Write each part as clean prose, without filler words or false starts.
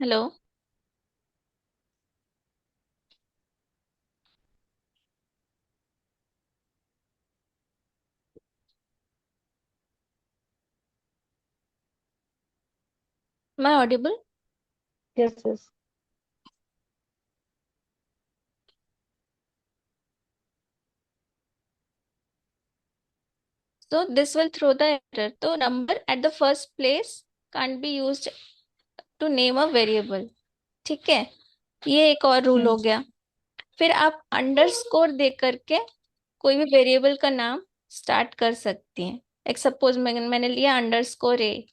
Hello. मैं Audible? Yes, yes. So this will throw the error. तो number at the first place can't be used to name a variable. ठीक है, ये एक और rule हो हम्म। गया। फिर आप अंडरस्कोर दे करके कोई भी वेरिएबल का नाम स्टार्ट कर सकती हैं। एक सपोज मैंने लिया underscore A,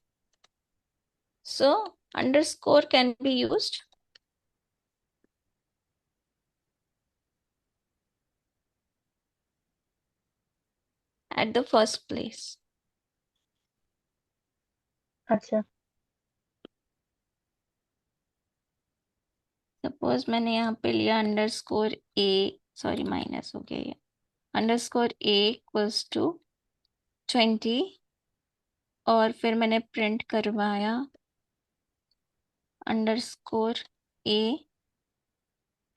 so underscore can be used at the first place. अच्छा। सपोज मैंने यहाँ पे लिया अंडरस्कोर ए, सॉरी माइनस हो गया ये, अंडरस्कोर ए इक्वल्स टू 20, और फिर मैंने प्रिंट करवाया अंडरस्कोर ए,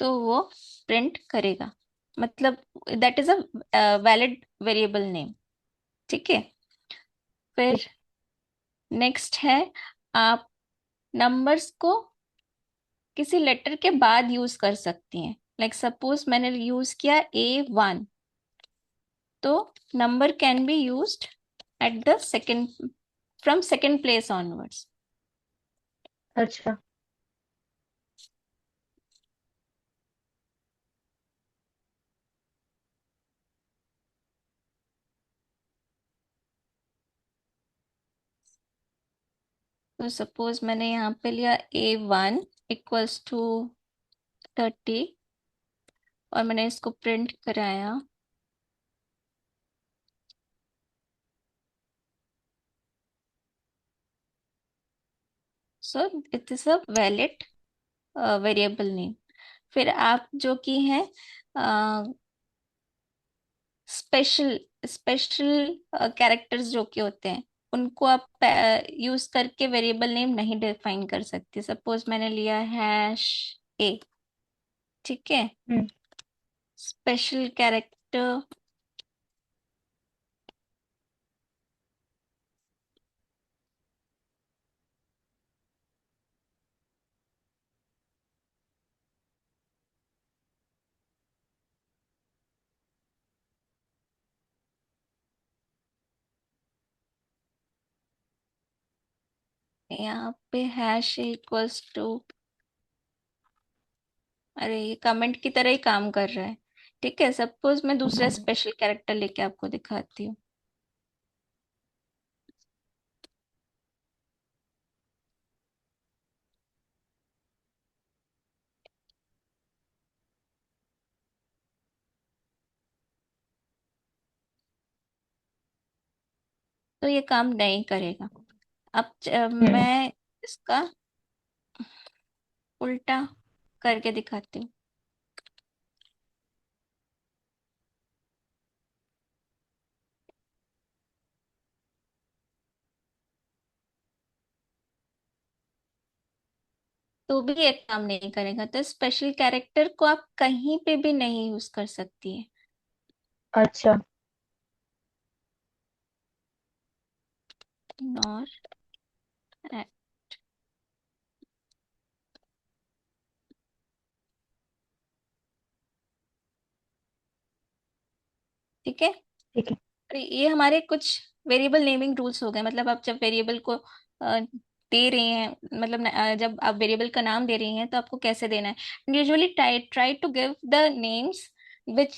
तो वो प्रिंट करेगा। मतलब that is a valid variable name. ठीक है। ठीक। फिर नेक्स्ट है, आप नंबर्स को किसी लेटर के बाद यूज कर सकती हैं। लाइक सपोज मैंने यूज किया A1, तो number can be used at the second, from second place onwards. अच्छा। तो सपोज मैंने यहाँ पे लिया A1 इक्वल्स टू 30, और मैंने इसको प्रिंट कराया। So it is a valid variable name. फिर आप जो की है स्पेशल स्पेशल कैरेक्टर्स जो के होते हैं, उनको आप यूज करके वेरिएबल नेम नहीं डिफाइन कर सकते। सपोज मैंने लिया हैश ए, ठीक है। हम्म। स्पेशल कैरेक्टर, यहाँ पे हैश इक्वल्स टू, अरे ये कमेंट की तरह ही काम कर रहा है। ठीक है, सपोज मैं दूसरा स्पेशल कैरेक्टर लेके आपको दिखाती हूँ। तो ये काम नहीं करेगा। अब हम्म। मैं इसका उल्टा करके दिखाती हूँ। तो भी ये काम नहीं करेगा। तो स्पेशल कैरेक्टर को आप कहीं पे भी नहीं यूज कर सकती है। अच्छा। नॉर, ठीक है। ठीक है। और ये हमारे कुछ वेरिएबल नेमिंग रूल्स हो गए। मतलब आप जब वेरिएबल को दे रहे हैं, मतलब जब आप वेरिएबल का नाम दे रही हैं तो आपको कैसे देना है। Usually try try to give the names which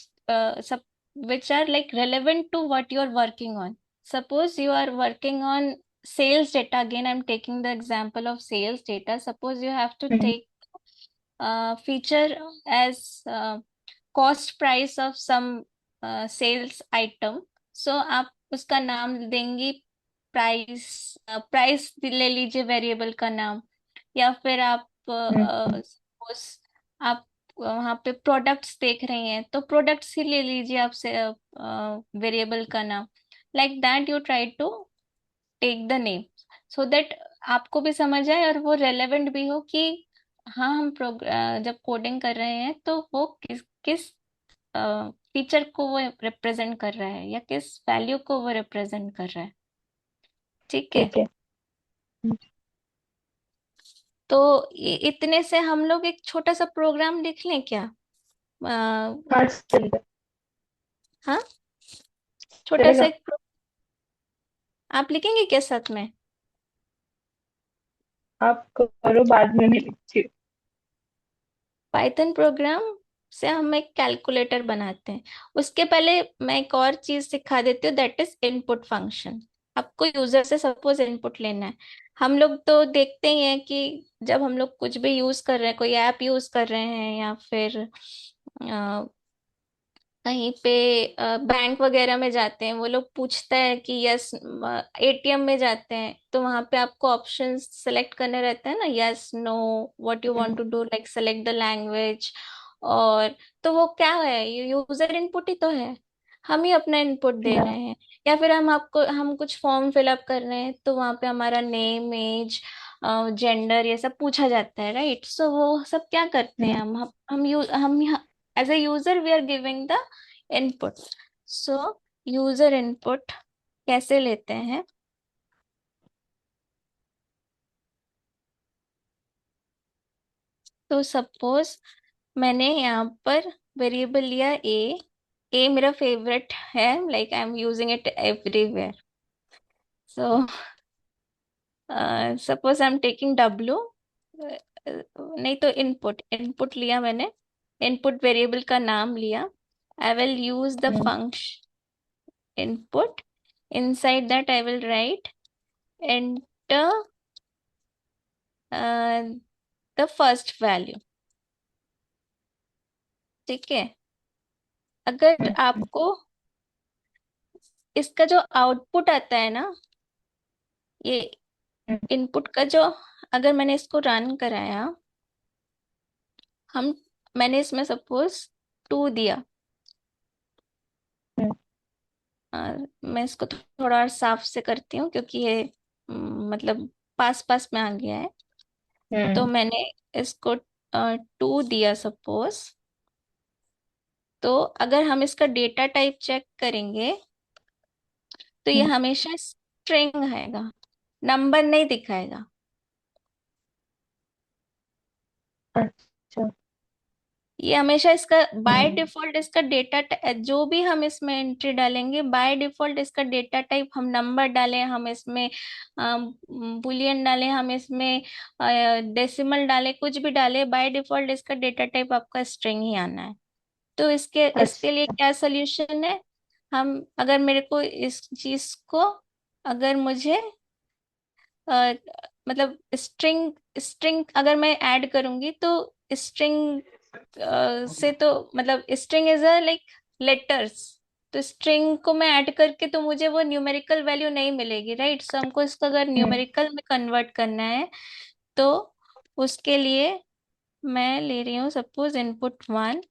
सब which are like relevant to what you are working on. Suppose you are working on sales data. Again, I'm taking the example of sales data. Suppose you have to hmm. take feature as cost price of some sales item. So आप उसका नाम देंगी price. Price ले लीजिए variable का नाम। या फिर आप हम्म। suppose आप वहाँ पे प्रोडक्ट्स देख रही हैं तो प्रोडक्ट्स ही ले लीजिए आपसे वेरिएबल का नाम। Like that you try to take the name, so that आपको भी समझ आए और वो रेलेवेंट भी हो कि हाँ हम जब कोडिंग कर रहे हैं तो वो किस किस फीचर को वो रिप्रेजेंट कर रहा है या किस वैल्यू को वो रिप्रेजेंट कर रहा है। ठीक है। ठीक है। तो इतने से हम लोग एक छोटा सा प्रोग्राम लिख लें क्या? हाँ चलेगा। हाँ, छोटा सा चलेगा। एक आप लिखेंगे क्या साथ में? आप करो, बाद में मैं लिखती हूँ। पाइथन प्रोग्राम से हम एक कैलकुलेटर बनाते हैं। उसके पहले मैं एक और चीज सिखा देती हूँ, दैट इज इनपुट फंक्शन। आपको यूजर से सपोज इनपुट लेना है। हम लोग तो देखते ही हैं कि जब हम लोग कुछ भी यूज कर रहे हैं, कोई ऐप यूज कर रहे हैं या फिर कहीं पे बैंक वगैरह में जाते हैं, वो लोग पूछता है कि यस, एटीएम में जाते हैं तो वहां पे आपको ऑप्शन सेलेक्ट करने रहते हैं ना, yes no, what you want hmm, to do, like select the language. और तो वो क्या है, यूजर इनपुट ही तो है। हम ही अपना इनपुट दे या, रहे हैं। या फिर हम कुछ फॉर्म फिलअप कर रहे हैं तो वहां पे हमारा नेम, एज, जेंडर ये सब पूछा जाता है, राइट? सो वो सब क्या करते हैं, हम्म, हम as a user we are giving the input. So user input कैसे लेते हैं? तो सपोज मैंने यहाँ पर वेरिएबल लिया ए। ए मेरा फेवरेट है, like I am using it everywhere. So suppose I am taking W, नहीं तो इनपुट इनपुट लिया मैंने। इनपुट वेरिएबल का नाम लिया। I will use the hmm, function input. Inside that I will write enter uh, the first value। ठीक है। अगर हम्म, आपको इसका जो आउटपुट आता है ना, ये हम्म, इनपुट का जो, अगर मैंने इसको रन कराया, हम मैंने इसमें सपोज 2 दिया। हम्म, मैं इसको थोड़ा और साफ से करती हूँ क्योंकि ये मतलब पास पास में आ गया है। तो हम्म, मैंने इसको 2 दिया सपोज। तो अगर हम इसका डेटा टाइप चेक करेंगे तो ये हम्म, हमेशा स्ट्रिंग आएगा, नंबर नहीं दिखाएगा। अच्छा। ये हमेशा इसका बाय हम्म, डिफॉल्ट इसका डेटा, जो भी हम इसमें एंट्री डालेंगे बाय डिफॉल्ट इसका डेटा टाइप, हम नंबर डालें, हम इसमें बुलियन डालें, हम इसमें डेसिमल डालें, कुछ भी डालें, बाय डिफॉल्ट इसका डेटा टाइप आपका स्ट्रिंग ही आना है। तो इसके लिए अच्छा। क्या सोल्यूशन है? हम अगर मेरे को इस चीज को, अगर मुझे अ, मतलब स्ट्रिंग स्ट्रिंग अगर मैं ऐड करूंगी तो स्ट्रिंग से तो मतलब string is a like letters. तो स्ट्रिंग को मैं ऐड करके तो मुझे वो न्यूमेरिकल वैल्यू नहीं मिलेगी, राइट? सो हमको इसको अगर हम्म, न्यूमेरिकल में कन्वर्ट करना है तो उसके लिए मैं ले रही हूँ सपोज इनपुट 1।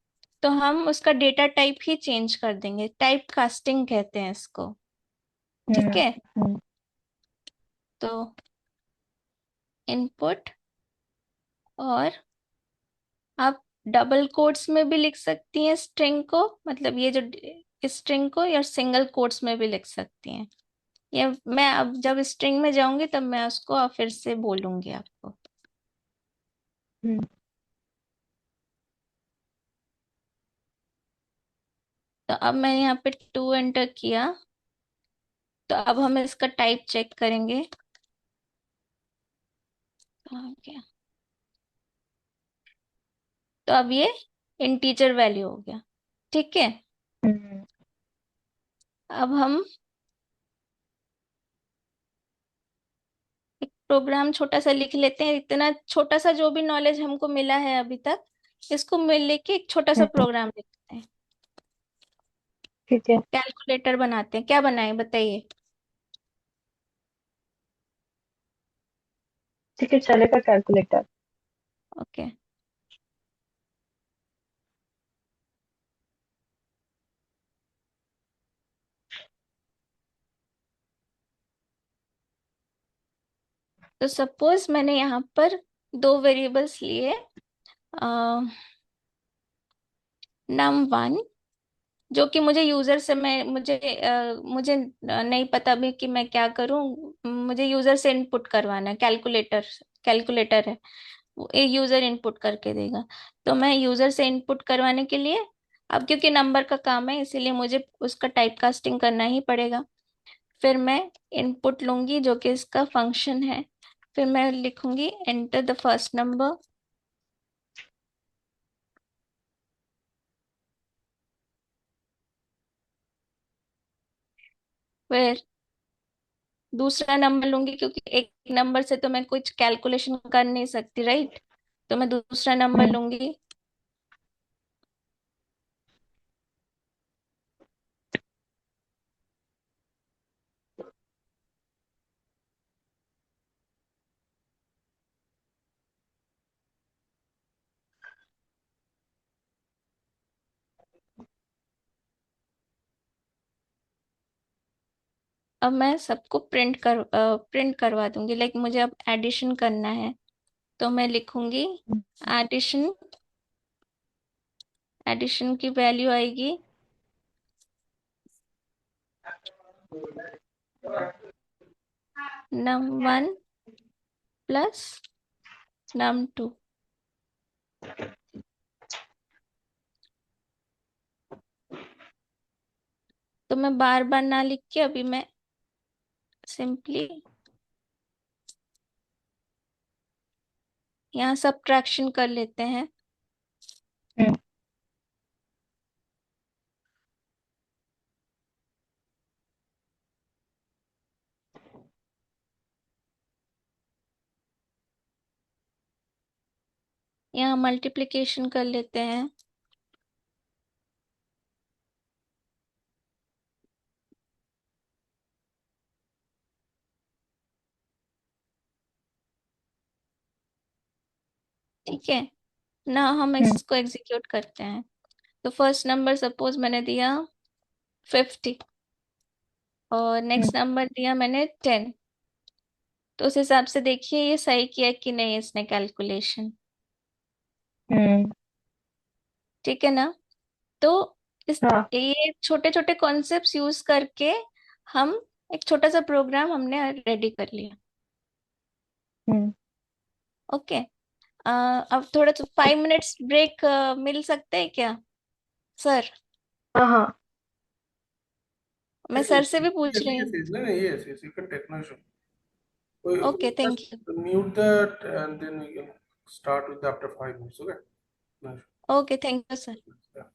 तो हम उसका डेटा टाइप ही चेंज कर देंगे, टाइप कास्टिंग कहते हैं इसको। ठीक हम्म, है। हम्म, तो इनपुट, और आप डबल कोट्स में भी लिख सकती हैं स्ट्रिंग को, मतलब ये जो स्ट्रिंग को, या सिंगल कोट्स में भी लिख सकती हैं। या मैं अब जब स्ट्रिंग में जाऊंगी तब मैं उसको फिर से बोलूंगी आपको। हम्म, तो अब मैंने यहाँ पे 2 एंटर किया। तो अब हम इसका टाइप चेक करेंगे। कहाँ गया? तो अब ये इंटीजर वैल्यू हो गया। ठीक है। हम्म, अब हम एक प्रोग्राम छोटा सा लिख लेते हैं, इतना छोटा सा जो भी नॉलेज हमको मिला है अभी तक, इसको मिल लेके एक छोटा सा हम्म, प्रोग्राम लिखते हैं। ठीक है। कैलकुलेटर बनाते हैं, क्या बनाए बताइए? ठीक है, चलेगा कैलकुलेटर। ओके। तो सपोज मैंने यहाँ पर दो वेरिएबल्स लिए, num1, जो कि मुझे यूजर से मैं मुझे नहीं पता भी कि मैं क्या करूं, मुझे यूजर से इनपुट करवाना है, कैलकुलेटर कैलकुलेटर है, वो एक यूजर इनपुट करके देगा। तो मैं यूजर से इनपुट करवाने के लिए, अब क्योंकि नंबर का काम है इसीलिए मुझे उसका टाइप कास्टिंग करना ही पड़ेगा। फिर मैं इनपुट लूंगी जो कि इसका फंक्शन है। फिर मैं लिखूंगी एंटर द फर्स्ट नंबर। फिर दूसरा नंबर लूंगी, क्योंकि एक नंबर से तो मैं कुछ कैलकुलेशन कर नहीं सकती, राइट। तो मैं दूसरा नंबर हम्म। लूंगी। अब मैं सबको प्रिंट करवा दूंगी, लाइक मुझे अब एडिशन करना है। तो मैं लिखूंगी एडिशन, एडिशन की वैल्यू आएगी num1 प्लस num2। तो मैं बार बार ना लिख के अभी मैं सिंपली यहाँ सब्ट्रैक्शन कर लेते हैं। हम्म। यहाँ मल्टीप्लिकेशन कर लेते हैं। ठीक है ना, हम हम्म। इसको एग्जीक्यूट करते हैं। तो फर्स्ट नंबर सपोज मैंने दिया 50, और हम्म। नेक्स्ट नंबर दिया मैंने 10। तो उस हिसाब से देखिए ये सही किया कि नहीं इसने कैलकुलेशन। हम्म। ठीक है ना। तो इस हाँ। ये छोटे छोटे कॉन्सेप्ट्स यूज करके हम एक छोटा सा प्रोग्राम हमने रेडी कर लिया। हम्म। ओके। अब थोड़ा सा 5 मिनट्स ब्रेक मिल सकते हैं क्या सर? हाँ हाँ। मैं सर से भी पूछ Yes, रही yes, हूँ। yes. No, no, yes, yes. You can take no issue. We okay, thank just you. mute that and then we can start with after 5 minutes. Okay? No okay, thank you sir. issue. Yeah.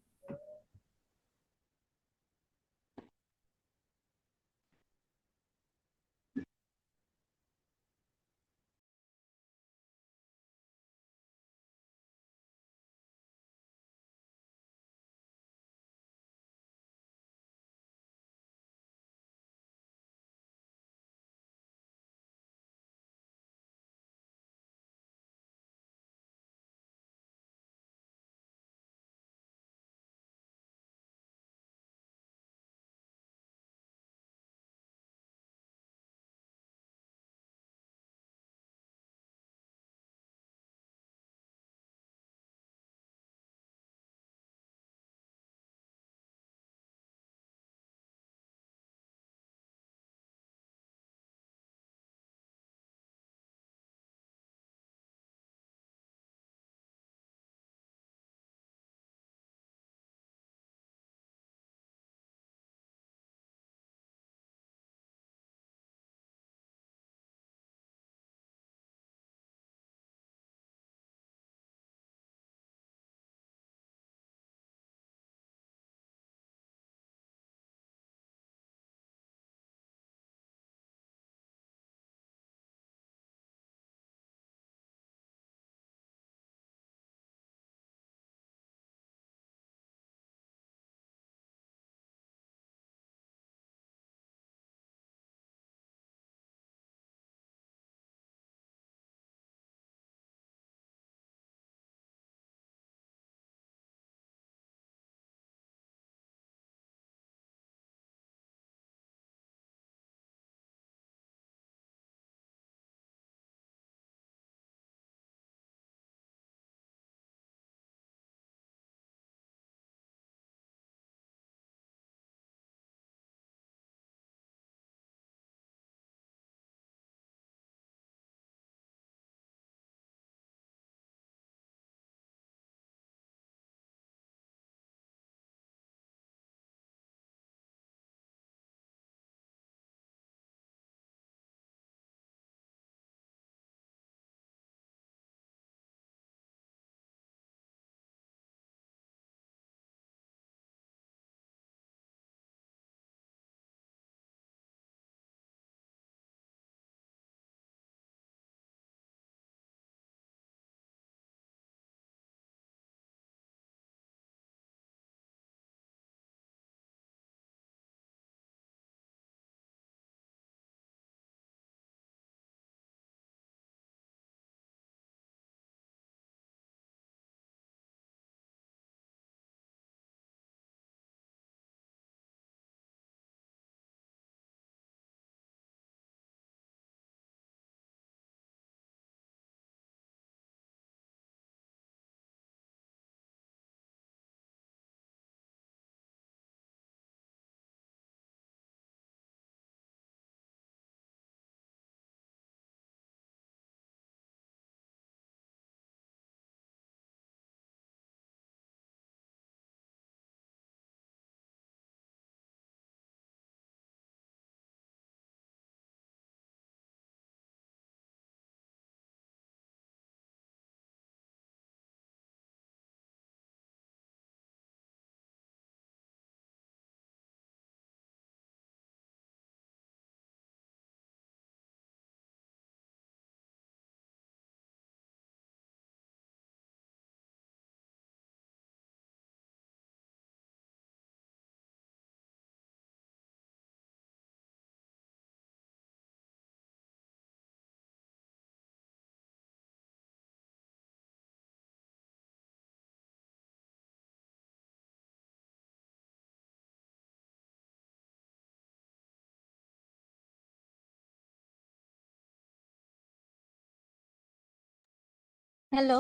Hello.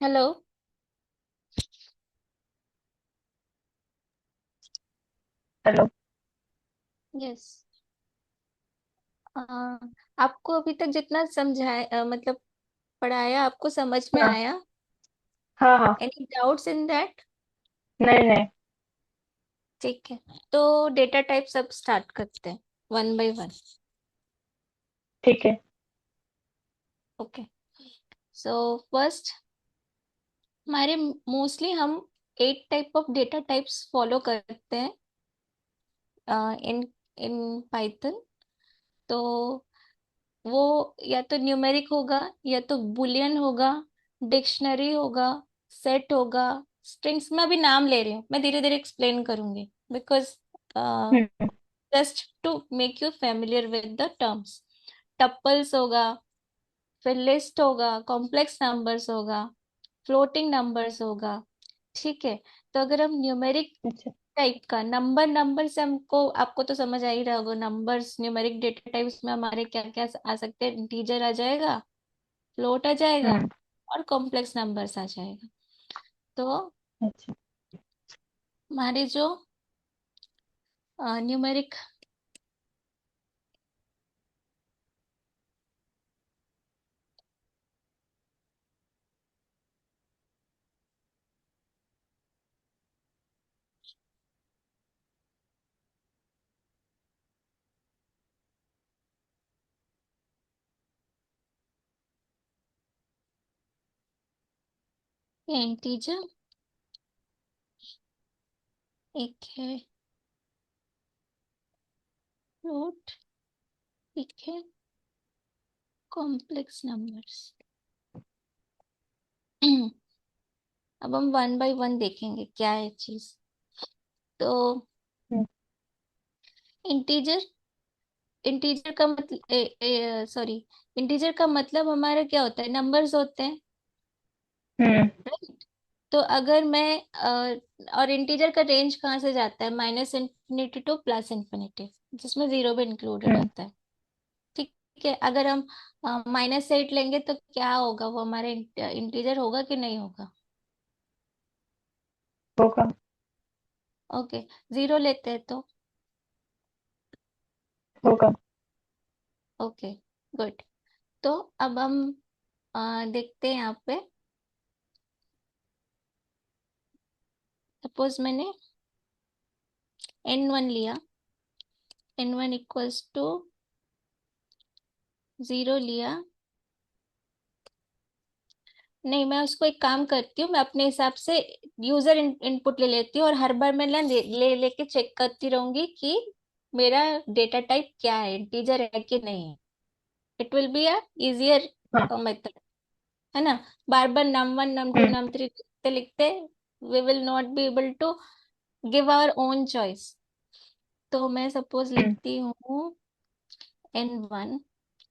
Hello. Hello. Yes. आपको अभी तक जितना समझाया मतलब पढ़ाया, आपको समझ में हाँ आया? हाँ हाँ। Any doubts in that? नहीं नहीं। ठीक है, तो डेटा टाइप सब स्टार्ट करते हैं, वन बाय वन। ठीक है। ओके। सो फर्स्ट, हमारे मोस्टली हम 8 type of data types follow करते हैं इन इन पाइथन। तो वो या तो न्यूमेरिक होगा, या तो बुलियन होगा, डिक्शनरी होगा, सेट होगा, स्ट्रिंग्स। मैं अभी नाम ले रही हूँ, मैं धीरे धीरे एक्सप्लेन करूंगी, because hmm. Just to make you familiar with the terms. Tuples होगा, फिर लिस्ट होगा, कॉम्प्लेक्स नंबर्स होगा, फ्लोटिंग नंबर्स होगा। ठीक है। तो अगर हम न्यूमेरिक अच्छा। टाइप का, नंबर नंबर से हमको, आपको तो समझ आ ही रहा होगा, नंबर्स न्यूमेरिक डेटा टाइप्स में हमारे क्या क्या आ सकते हैं। इंटीजर आ जाएगा, फ्लोट आ जाएगा, हम्म। और कॉम्प्लेक्स नंबर्स आ जाएगा। तो अच्छा। हमारे जो न्यूमेरिक इंटीजर एक है, फ्लोट एक है, कॉम्प्लेक्स नंबर्स। अब हम वन बाय वन देखेंगे क्या है चीज। तो हम्म। इंटीजर, इंटीजर का मतलब, सॉरी, इंटीजर का मतलब हमारा क्या होता है? नंबर्स होते हैं, हम्म। राइट? तो अगर मैं और इंटीजर का रेंज कहाँ से जाता है? Minus infinity two plus infinity, जिसमें जीरो भी इंक्लूडेड हम्म। होता है। ठीक है। अगर हम -8 लेंगे तो क्या होगा? वो हमारे इंटीजर होगा कि नहीं होगा? होगा। ओके। जीरो लेते हैं तो? होगा। Okay, good. तो अब हम देखते हैं यहाँ पे। सपोज मैंने n1 लिया, n1 इक्वल्स टू 0 लिया। नहीं, मैं उसको एक काम करती हूँ, मैं अपने हिसाब से यूजर इनपुट ले लेती हूँ, और हर बार मैं ना ले लेके चेक करती रहूंगी कि मेरा डेटा टाइप क्या है, इंटीजर है कि नहीं है। It will be a easier हाँ। मेथड, है ना? बार बार num1 num2 हम्म। num3 लिखते लिखते we will not be able to give our own choice. तो मैं सपोज हम्म। लिखती हूँ n1,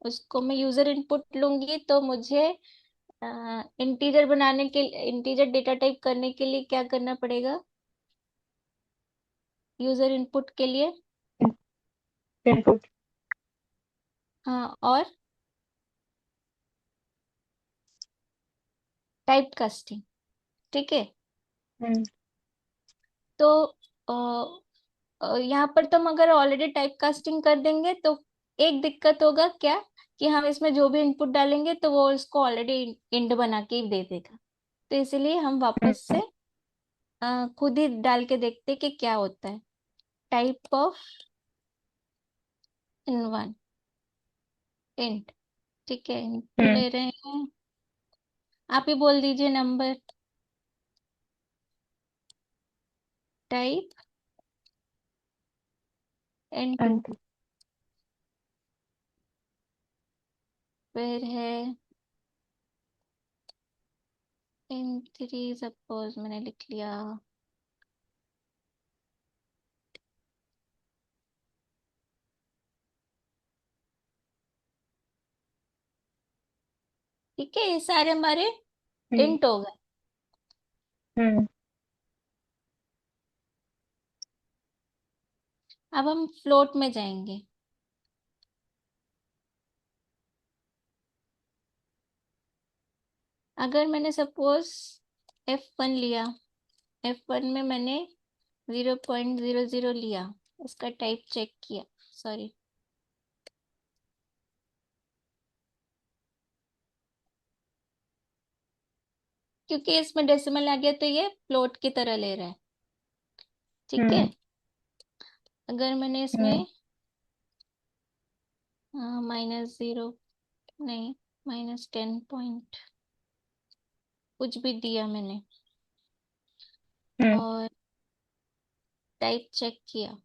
उसको मैं यूजर इनपुट लूंगी, तो मुझे इंटीजर बनाने के, इंटीजर डेटा टाइप करने के लिए क्या करना पड़ेगा यूजर इनपुट के लिए? इनपुट। हाँ, और टाइप कास्टिंग। ठीक है। हम्म। तो यहाँ पर तो हम अगर ऑलरेडी टाइप कास्टिंग कर देंगे तो एक दिक्कत होगा क्या, कि हम इसमें जो भी इनपुट डालेंगे तो वो इसको ऑलरेडी इंड बना के ही दे देगा। तो इसलिए हम वापस हम्म। से खुद ही डाल के देखते हैं कि क्या होता है। Type of n1 int. ठीक है, इनटू हम्म। ले रहे हैं, आप ही बोल दीजिए नंबर। Type n2। n2। फिर है n3, सपोज मैंने लिख लिया। ठीक है, ये सारे हमारे हम्म। इंट हो गए। हम्म। अब हम फ्लोट में जाएंगे। अगर मैंने सपोज f1 लिया, f1 में मैंने 0.00 लिया, इसका टाइप चेक किया, सॉरी, क्योंकि इसमें डेसिमल आ गया तो ये फ्लोट की तरह ले रहा है। ठीक है। हम्म। अगर मैंने हम्म। इसमें -0, नहीं, -10 पॉइंट कुछ भी दिया मैंने हम्म। और टाइप चेक किया,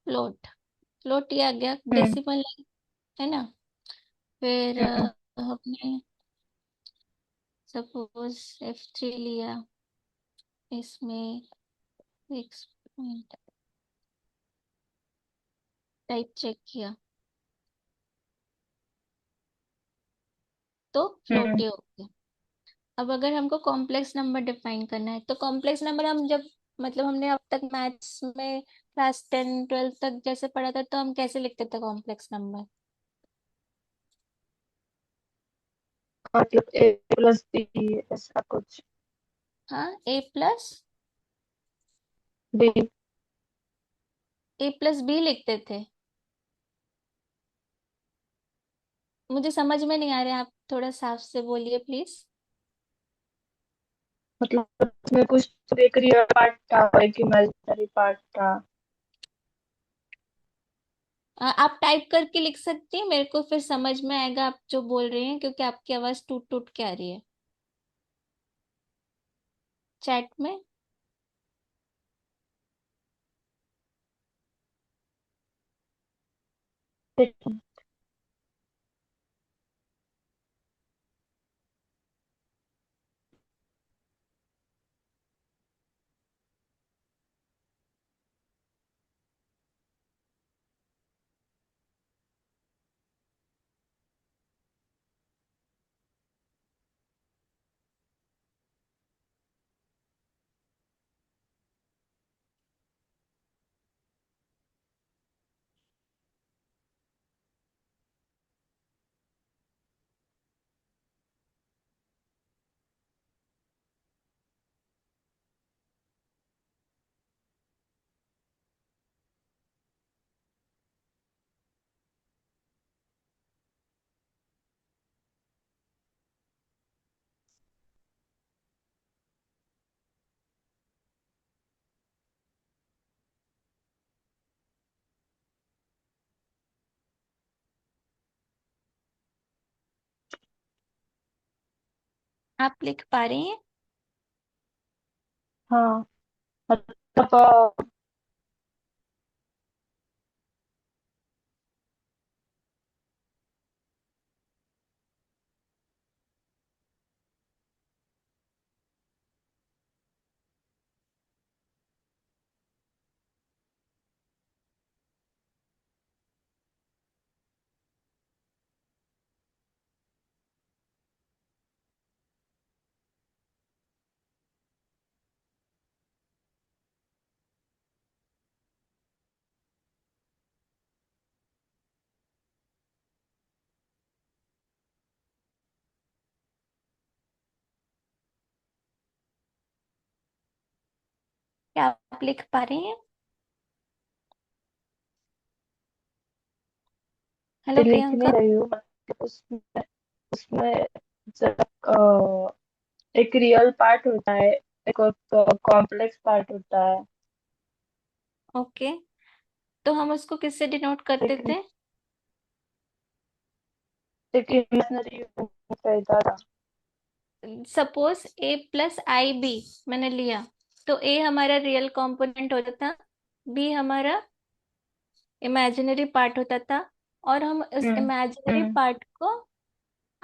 फ्लोट, फ्लोट ये आ गया, हम्म। डेसिमल है ना। फिर हम्म। हमने सपोज f3 लिया, इसमें 6 पॉइंट टाइप चेक किया, तो फ्लोट हम्म। ही हो गया। अब अगर हमको कॉम्प्लेक्स नंबर डिफाइन करना है, तो कॉम्प्लेक्स नंबर हम जब, मतलब हमने अब तक मैथ्स में क्लास 10 12 तक जैसे पढ़ा था, तो हम कैसे लिखते थे कॉम्प्लेक्स नंबर? मतलब a+b ऐसा कुछ। हाँ, b। a+b लिखते थे। मुझे समझ में नहीं आ रहा, आप थोड़ा साफ से बोलिए प्लीज। मतलब उसमें कुछ तो एक रियल पार्ट था और एक इमेजिनरी पार्ट था। आप टाइप करके लिख सकती हैं, मेरे को फिर समझ में आएगा आप जो बोल रहे हैं, क्योंकि आपकी आवाज टूट टूट के आ रही है चैट में। ठीक है। आप लिख पा रही हैं? हाँ, मतलब क्या आप लिख पा रही हैं? हेलो लिख नहीं प्रियंका। रही हूँ, मतलब उसमें उसमें जब एक रियल पार्ट होता है, एक कॉम्प्लेक्स पार्ट होता है। ओके, तो हम उसको किससे डिनोट करते लेकिन थे? एक इमेजिनरी पैदा था। सपोज ए प्लस आई बी मैंने लिया, तो ए हमारा रियल कंपोनेंट होता था, बी हमारा इमेजिनरी पार्ट होता था, और हम उस हम्म इमेजिनरी हम्म पार्ट को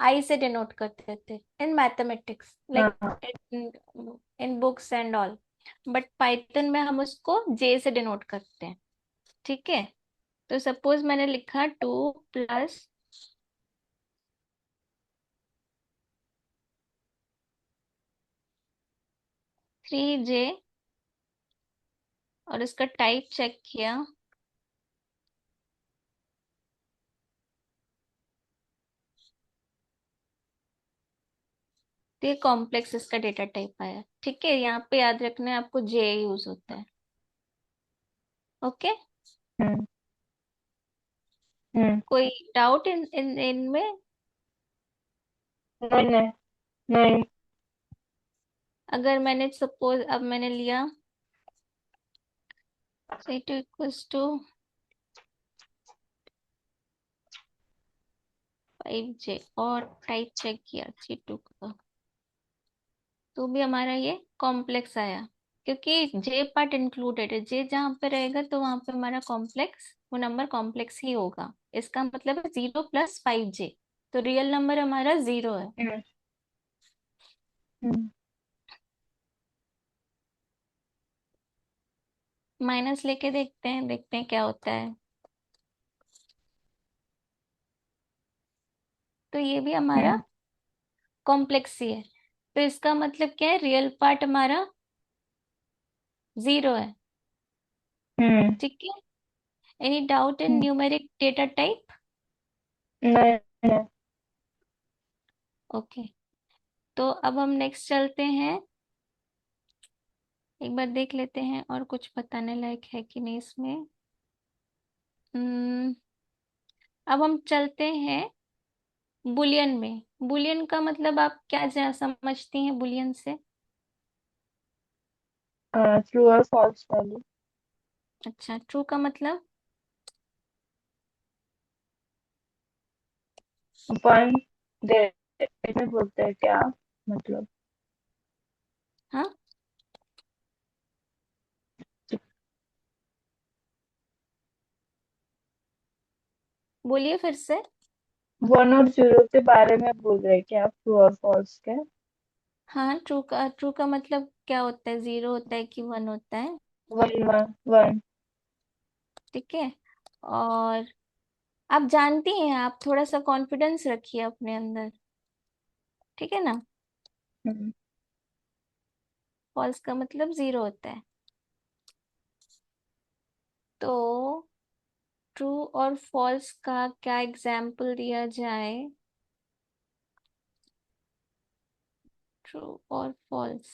आई से डिनोट करते थे इन मैथमेटिक्स, लाइक हाँ in in books and all. But Python में हम उसको जे से डिनोट करते हैं। ठीक है, तो सपोज मैंने लिखा 2+3J, और इसका टाइप चेक किया, तो ये कॉम्प्लेक्स इसका डेटा टाइप आया। ठीक है, यहाँ पे याद रखना है आपको जे यूज होता है। ओके, हम्म हम्म कोई डाउट इन इन इनमें? नहीं नहीं नहीं। अगर मैंने सपोज अब मैंने लिया C2 इक्वल्स टू 5J और टाइप चेक किया C2 का, तो भी हमारा ये कॉम्प्लेक्स आया, क्योंकि जे पार्ट इंक्लूडेड है। जे जहाँ पे रहेगा तो वहां पे हमारा कॉम्प्लेक्स, वो नंबर कॉम्प्लेक्स ही होगा। इसका मतलब है 0+5J, तो रियल नंबर हमारा 0 है। हम्म हम्म माइनस लेके देखते हैं क्या होता है। तो ये भी हमारा हम्म कॉम्प्लेक्स ही है। तो इसका मतलब क्या है, रियल पार्ट हमारा 0 है। हम्म, ठीक है, any doubt in hmm, numeric data type? नहीं नहीं। ओके, तो अब हम नेक्स्ट चलते हैं, एक बार देख लेते हैं और कुछ बताने लायक है कि नहीं इसमें। हम्म, अब हम चलते हैं बुलियन में। बुलियन का मतलब आप क्या समझती हैं बुलियन से? ट्रू और फॉल्स वाली। अच्छा, ट्रू का मतलब? वन दे में बोलते हैं क्या मतलब? हाँ, बोलिए फिर से। वन और जीरो के बारे में बोल रहे हैं क्या, ट्रू और फॉल्स के? हाँ, ट्रू का मतलब क्या होता है, 0 होता है कि 1 होता है? One one one. ठीक है, और आप जानती हैं, आप थोड़ा सा कॉन्फिडेंस रखिए अपने अंदर। ठीक है ना? हम्म फॉल्स का मतलब 0 होता है। तो ट्रू और फॉल्स का क्या एग्जाम्पल दिया जाए? ट्रू और फॉल्स,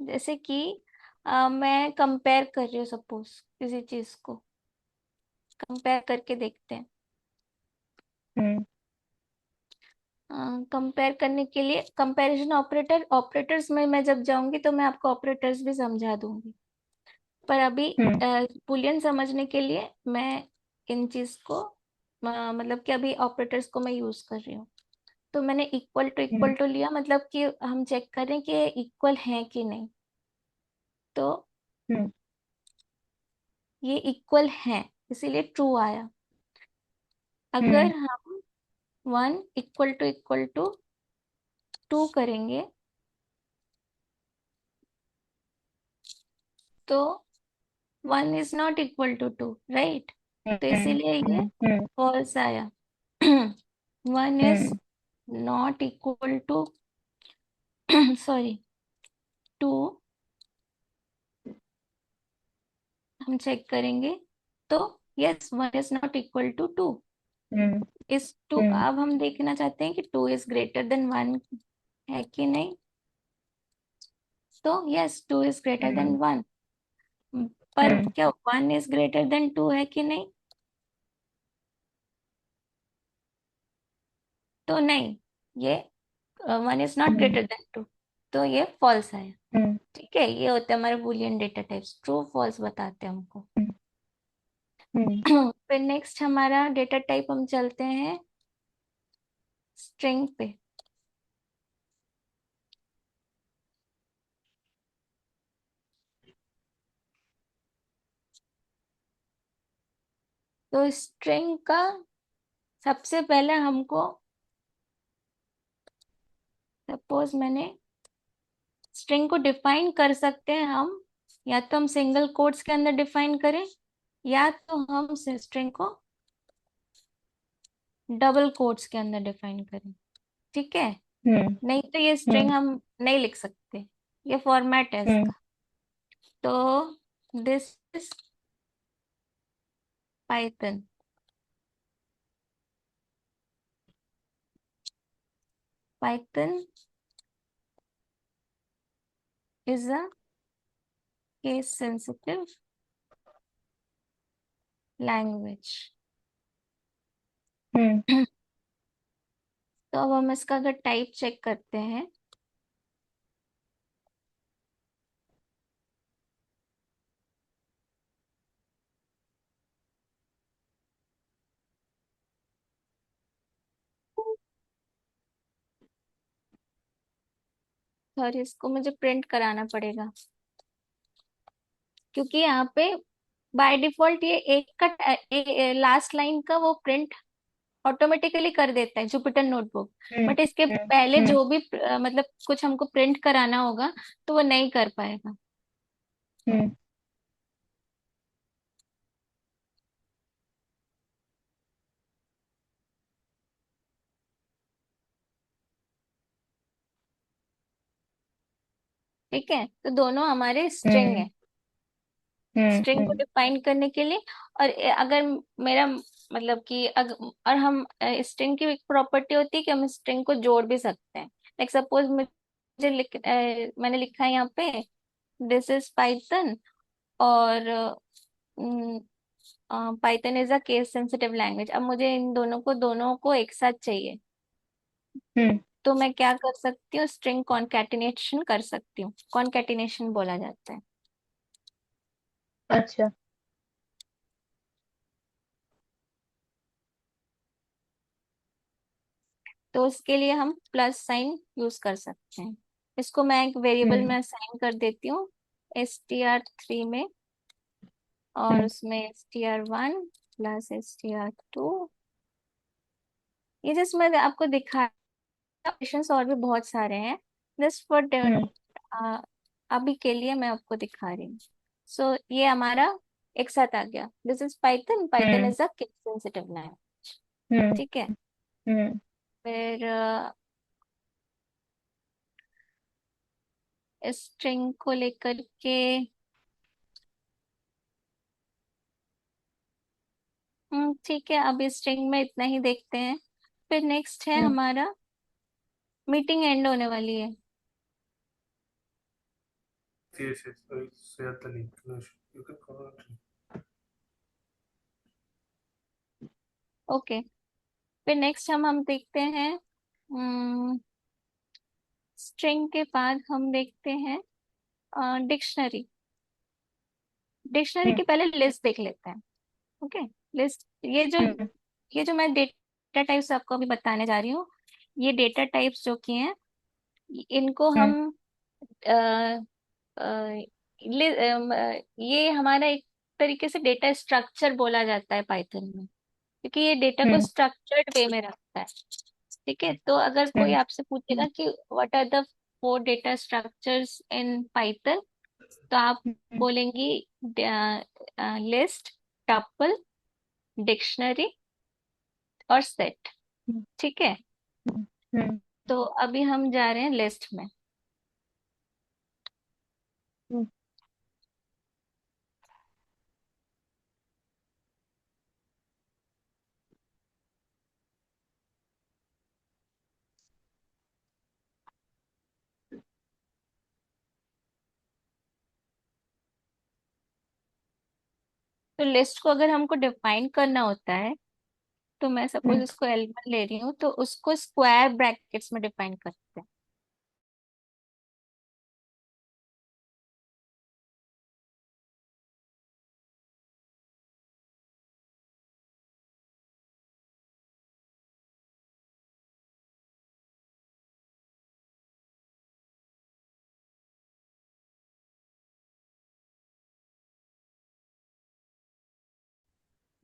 जैसे कि मैं कंपेयर कर रही हूँ, सपोज किसी चीज को कंपेयर करके देखते हैं। हम्म कंपेयर करने के लिए कंपैरिजन ऑपरेटर, ऑपरेटर्स में मैं जब जाऊंगी तो मैं आपको ऑपरेटर्स भी समझा दूंगी। पर अभी हम्म बुलियन समझने के लिए मैं इन चीज को मतलब कि अभी ऑपरेटर्स को मैं यूज कर रही हूँ। तो मैंने हम्म इक्वल टू लिया, मतलब कि हम चेक करें कि इक्वल है कि नहीं। तो हम्म ये इक्वल है, इसीलिए ट्रू आया। हम्म अगर हम 1 =2 करेंगे तो 1 is not equal to 2, right? तो इसीलिए ये हम्म फॉल्स आया। 1 is hmm not equal to sorry 2, हम चेक करेंगे तो yes 1 is not equal to 2। हम्म इस टू, हम्म अब हम देखना चाहते हैं कि 2 is greater than 1 है कि नहीं। तो यस 2 is greater than 1, पर हम्म क्या 1 is greater than 2 है कि नहीं? तो नहीं, ये 1 is not greater than 2, तो ये फॉल्स आया। हम्म ठीक है, ये होते हैं हमारे Boolean data types, true false बताते हैं हमको। हम्म फिर नेक्स्ट हमारा डेटा टाइप हम चलते हैं स्ट्रिंग पे। तो स्ट्रिंग का सबसे पहले हमको, सपोज मैंने स्ट्रिंग को डिफाइन कर सकते हैं हम, या तो हम सिंगल कोट्स के अंदर डिफाइन करें, या तो हम स्ट्रिंग को डबल कोट्स के अंदर डिफाइन करें। ठीक है, हम्म। नहीं तो ये स्ट्रिंग हम्म। हम नहीं लिख सकते, ये फॉर्मेट है हम्म। इसका। तो this is Python. Python is a case sensitive language. Hmm. तो अब हम इसका अगर टाइप चेक करते हैं, और इसको मुझे प्रिंट कराना पड़ेगा, क्योंकि यहाँ पे बाय डिफॉल्ट ये एक का लास्ट लाइन का वो प्रिंट ऑटोमेटिकली कर देता है जुपिटर नोटबुक। हम्म। बट इसके हम्म। पहले हम्म। जो भी मतलब कुछ हमको प्रिंट कराना होगा तो वो नहीं कर पाएगा। हम्म। ठीक है, तो दोनों हमारे स्ट्रिंग हम्म। है, हम्म। स्ट्रिंग को हम्म। डिफाइन करने के लिए। और अगर मेरा मतलब कि और हम स्ट्रिंग की एक प्रॉपर्टी होती है कि हम स्ट्रिंग को जोड़ भी सकते हैं। लाइक सपोज मुझे मैंने लिखा है यहाँ पे दिस इज पाइथन, और Python is a case sensitive language. अब मुझे इन दोनों को एक साथ चाहिए, हम्म। तो मैं क्या कर सकती हूँ, स्ट्रिंग कॉन्कैटिनेशन कर सकती हूँ। कॉन्कैटिनेशन बोला जाता है। अच्छा। तो उसके लिए हम प्लस साइन यूज कर सकते हैं। इसको मैं एक वेरिएबल हम्म। में असाइन कर देती हूँ str3 में, और हम्म। उसमें str1 प्लस str2। ये जस्ट मैं आपको दिखा, ऑप्शंस और भी बहुत सारे हैं, जस्ट फॉर हम्म। अभी के लिए मैं आपको दिखा रही हूँ। सो ये हमारा एक साथ आ गया, this is Python, Python hmm. Is a case sensitive language. Hmm. ठीक है, हम्म। फिर स्ट्रिंग को लेकर के ठीक है, अब स्ट्रिंग में इतना ही देखते हैं। फिर नेक्स्ट है हम्म। हमारा, मीटिंग एंड होने वाली है। Yes, yes. I share the link. No issue. You can comment. Okay, फिर नेक्स्ट हम देखते हैं स्ट्रिंग के बाद हम देखते हैं डिक्शनरी। डिक्शनरी हम्म। के पहले लिस्ट देख लेते हैं। ओके, लिस्ट, हम्म। ये जो मैं डेटा टाइप्स आपको अभी बताने जा रही हूँ, ये डेटा टाइप्स जो कि हैं, इनको हम्म। हम अ, अ, ये हमारा एक तरीके से डेटा स्ट्रक्चर बोला जाता है पाइथन में, क्योंकि ये डेटा को हम्म। स्ट्रक्चर्ड वे में रखता है। ठीक है, तो अगर कोई हम्म। आपसे पूछेगा कि what are the 4 data structures in Python, तो आप हम्म। बोलेंगी लिस्ट, टपल, डिक्शनरी और सेट। ठीक है, हम्म। तो अभी हम जा रहे हैं लिस्ट में। हम्म। तो लिस्ट को अगर हमको डिफाइन करना होता है, तो मैं सपोज हम्म। इसको L1 ले रही हूँ, तो उसको स्क्वायर ब्रैकेट्स में डिफाइन करते हैं।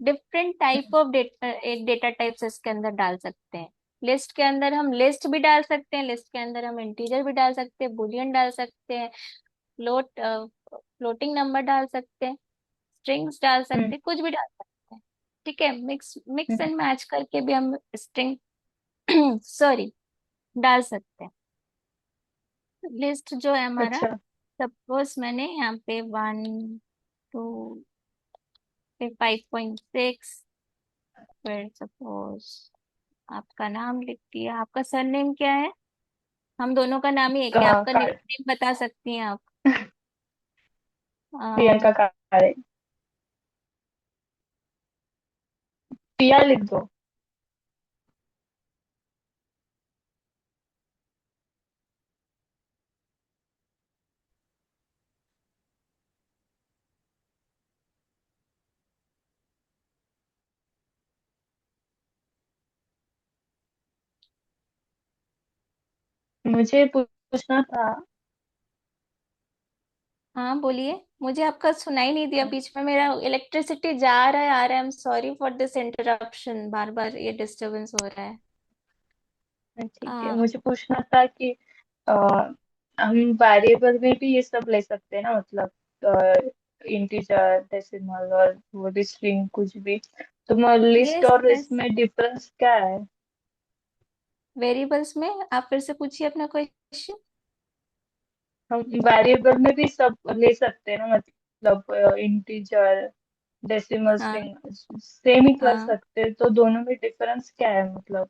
Different type of data types इसके अंदर डाल सकते हैं। लिस्ट के अंदर हम लिस्ट भी डाल सकते हैं, लिस्ट के अंदर हम इंटीजर भी डाल सकते हैं, बुलियन डाल सकते हैं, फ्लोटिंग नंबर डाल सकते हैं, स्ट्रिंग्स डाल हम्म। सकते हैं, कुछ भी डाल सकते हैं। ठीक है, mix mix hmm. And match करके भी हम स्ट्रिंग सॉरी डाल सकते हैं। लिस्ट जो है हमारा, अच्छा। सपोज मैंने यहाँ पे 1 2 फिर 5.6, फिर सपोज आपका नाम लिख दिया। आपका सरनेम क्या है? हम दोनों का नाम ही है क्या? आपका का, निकनेम बता सकती हैं आप? प्रियंका कारे। पिया लिख दो। मुझे पूछना था। हाँ बोलिए। मुझे आपका सुनाई नहीं दिया, बीच में मेरा इलेक्ट्रिसिटी जा रहा है आ रहा है। I am sorry for this interruption, बार बार ये डिस्टरबेंस हो रहा है। ठीक है, आ, मुझे पूछना था कि अ, हम वेरिएबल में भी ये सब ले सकते हैं ना, मतलब इंटीजर, डेसिमल और वो भी स्ट्रिंग कुछ भी। तो लिस्ट यस और यस, इसमें डिफरेंस क्या है? वेरिएबल्स में आप फिर से पूछिए अपना क्वेश्चन। हम वेरिएबल में भी सब ले सकते हैं ना, मतलब इंटीजर, डेसिमल, हाँ स्ट्रिंग सेम ही कर हाँ, सकते हैं, तो दोनों में डिफरेंस क्या है मतलब?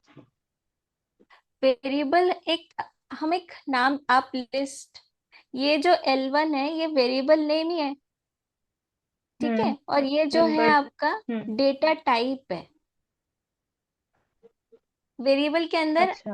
वेरिएबल एक, हम एक नाम, आप लिस्ट, ये जो L1 है ये वेरिएबल नेम ही है। ठीक है, और ये जो है बट आपका डेटा टाइप है। वेरिएबल के अंदर अच्छा।